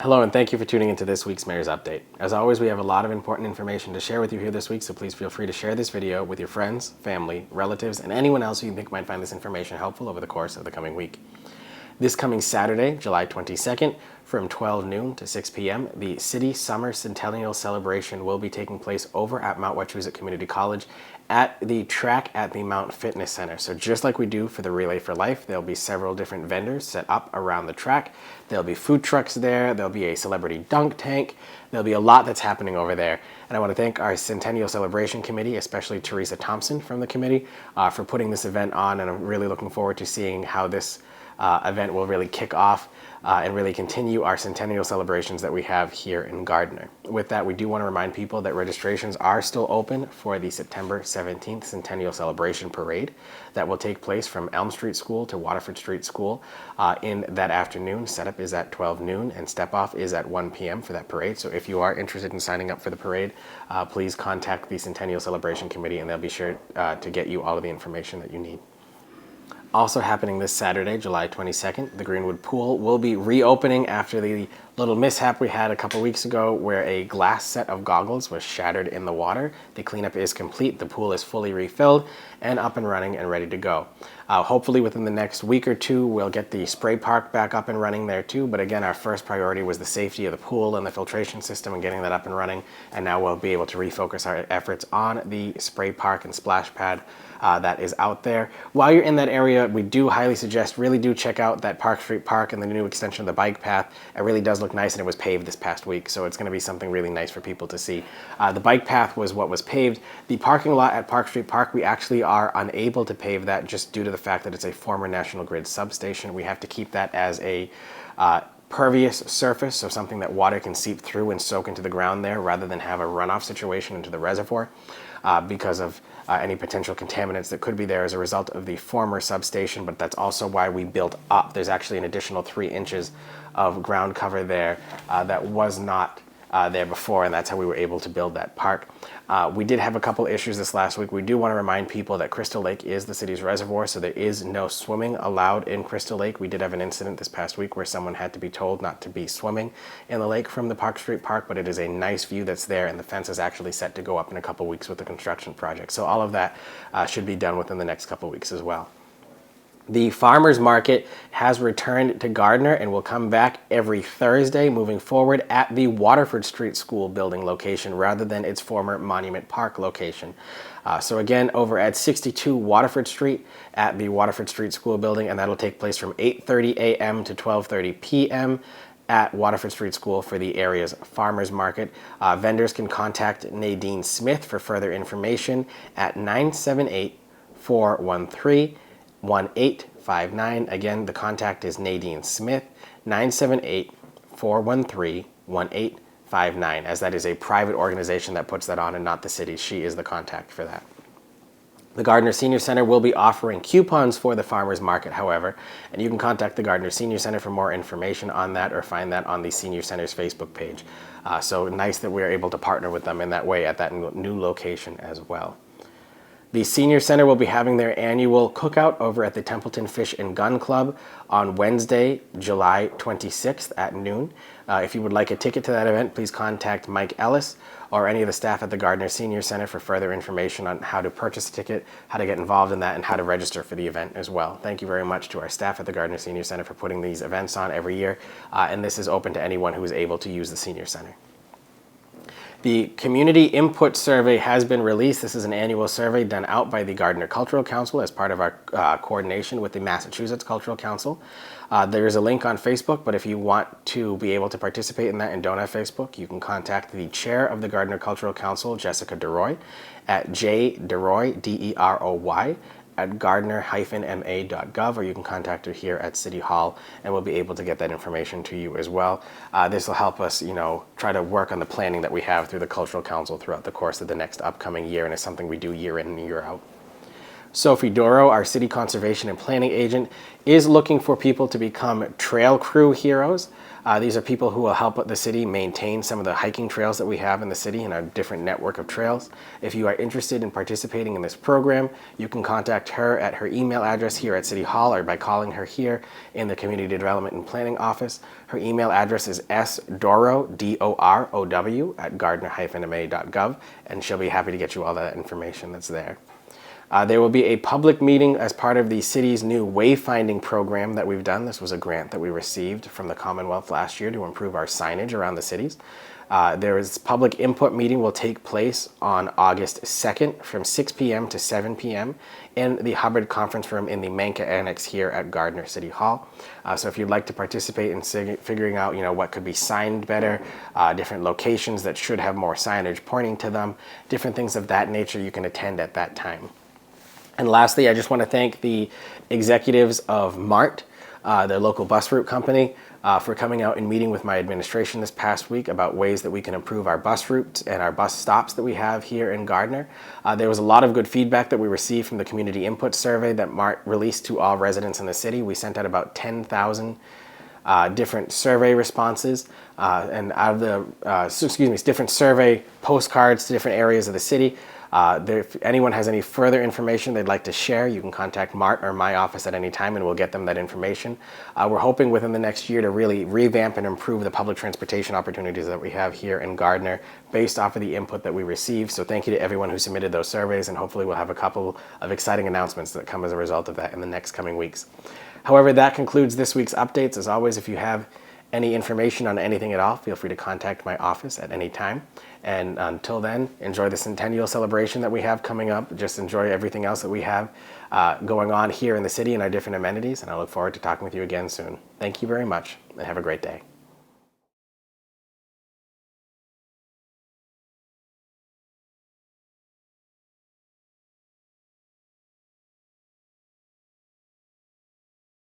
Hello, and thank you for tuning into this week's Mayor's Update. As always, we have a lot of important information to share with you here this week, so please feel free to share this video with your friends, family, relatives, and anyone else who you think might find this information helpful over the course of the coming week. This coming Saturday, July 22nd, from 12 noon to 6 p.m., the City Summer Centennial Celebration will be taking place over at Mount Wachusett Community College at the track at the Mount Fitness Center. So just like we do for the Relay for Life, there'll be several different vendors set up around the track. There'll be food trucks there. There'll be a celebrity dunk tank. There'll be a lot that's happening over there. And I want to thank our Centennial Celebration Committee, especially Teresa Thompson from the committee, for putting this event on. And I'm really looking forward to seeing how this event will really kick off and really continue our centennial celebrations that we have here in Gardner. With that, we do want to remind people that registrations are still open for the September 17th Centennial Celebration Parade that will take place from Elm Street School to Waterford Street School in that afternoon. Setup is at 12 noon and step off is at 1 p.m. for that parade. So if you are interested in signing up for the parade, please contact the Centennial Celebration Committee and they'll be sure to get you all of the information that you need. Also happening this Saturday, July 22nd, the Greenwood Pool will be reopening after the little mishap we had a couple weeks ago where a glass set of goggles was shattered in the water. The cleanup is complete, the pool is fully refilled and up and running and ready to go. Hopefully within the next week or two, we'll get the spray park back up and running there too. But again, our first priority was the safety of the pool and the filtration system and getting that up and running. And now we'll be able to refocus our efforts on the spray park and splash pad that is out there. While you're in that area, we do highly suggest, really do check out that Park Street Park and the new extension of the bike path. It really does look nice and it was paved this past week. So it's gonna be something really nice for people to see. The bike path was what was paved. The parking lot at Park Street Park, we actually are unable to pave that just due to the fact that it's a former National Grid substation. We have to keep that as a pervious surface, so something that water can seep through and soak into the ground there rather than have a runoff situation into the reservoir because of any potential contaminants that could be there as a result of the former substation, but that's also why we built up. There's actually an additional 3 inches of ground cover there that was not there before, and that's how we were able to build that park. We did have a couple issues this last week. We do want to remind people that Crystal Lake is the city's reservoir, so there is no swimming allowed in Crystal Lake. We did have an incident this past week where someone had to be told not to be swimming in the lake from the Park Street Park, but it is a nice view that's there, and the fence is actually set to go up in a couple weeks with the construction project. So all of that should be done within the next couple weeks as well. The farmers market has returned to Gardner and will come back every Thursday moving forward at the Waterford Street School building location rather than its former Monument Park location. So again, over at 62 Waterford Street at the Waterford Street School building, and that'll take place from 8:30 a.m. to 12:30 p.m. at Waterford Street School for the area's farmers market. Vendors can contact Nadine Smith for further information at 978-413-1859. Again, the contact is Nadine Smith, 978-413-1859, as that is a private organization that puts that on and not the city. She is the contact for that. The Gardner Senior Center will be offering coupons for the farmers market, however, and you can contact the Gardner Senior Center for more information on that or find that on the Senior Center's Facebook page. So nice that we're able to partner with them in that way at that new location as well. The Senior Center will be having their annual cookout over at the Templeton Fish and Gun Club on Wednesday, July 26th at noon. If you would like a ticket to that event, please contact Mike Ellis or any of the staff at the Gardner Senior Center for further information on how to purchase a ticket, how to get involved in that, and how to register for the event as well. Thank you very much to our staff at the Gardner Senior Center for putting these events on every year, and this is open to anyone who is able to use the Senior Center. The Community Input Survey has been released. This is an annual survey done out by the Gardner Cultural Council as part of our coordination with the Massachusetts Cultural Council. There is a link on Facebook, but if you want to be able to participate in that and don't have Facebook, you can contact the chair of the Gardner Cultural Council, Jessica DeRoy, at jderoy, D-E-R-O-Y, at gardner-ma.gov, or you can contact her here at City Hall and we'll be able to get that information to you as well. This will help us, try to work on the planning that we have through the Cultural Council throughout the course of the next upcoming year, and it's something we do year in and year out. Sophie Doro, our city conservation and planning agent, is looking for people to become trail crew heroes. These are people who will help the city maintain some of the hiking trails that we have in the city and our different network of trails. If you are interested in participating in this program, you can contact her at her email address here at City Hall or by calling her here in the Community Development and Planning Office. Her email address is sdorow, D-O-R-O-W, at gardner-ma.gov, and she'll be happy to get you all that information that's there. There will be a public meeting as part of the city's new wayfinding program that we've done. This was a grant that we received from the Commonwealth last year to improve our signage around the cities. There is public input meeting will take place on August 2nd from 6 p.m. to 7 p.m. in the Hubbard Conference Room in the Manka Annex here at Gardner City Hall. So if you'd like to participate in figuring out, what could be signed better, different locations that should have more signage pointing to them, different things of that nature, you can attend at that time. And lastly, I just want to thank the executives of MART, the local bus route company, for coming out and meeting with my administration this past week about ways that we can improve our bus routes and our bus stops that we have here in Gardner. There was a lot of good feedback that we received from the community input survey that MART released to all residents in the city. We sent out about 10,000 different survey responses and out of the, different survey postcards to different areas of the city. If anyone has any further information they'd like to share, you can contact Mart or my office at any time and we'll get them that information. We're hoping within the next year to really revamp and improve the public transportation opportunities that we have here in Gardner based off of the input that we received. So thank you to everyone who submitted those surveys, and hopefully we'll have a couple of exciting announcements that come as a result of that in the next coming weeks. However, that concludes this week's updates. As always, if you have any information on anything at all, feel free to contact my office at any time. And until then, enjoy the centennial celebration that we have coming up. Just enjoy everything else that we have going on here in the city and our different amenities. And I look forward to talking with you again soon. Thank you very much and have a great day.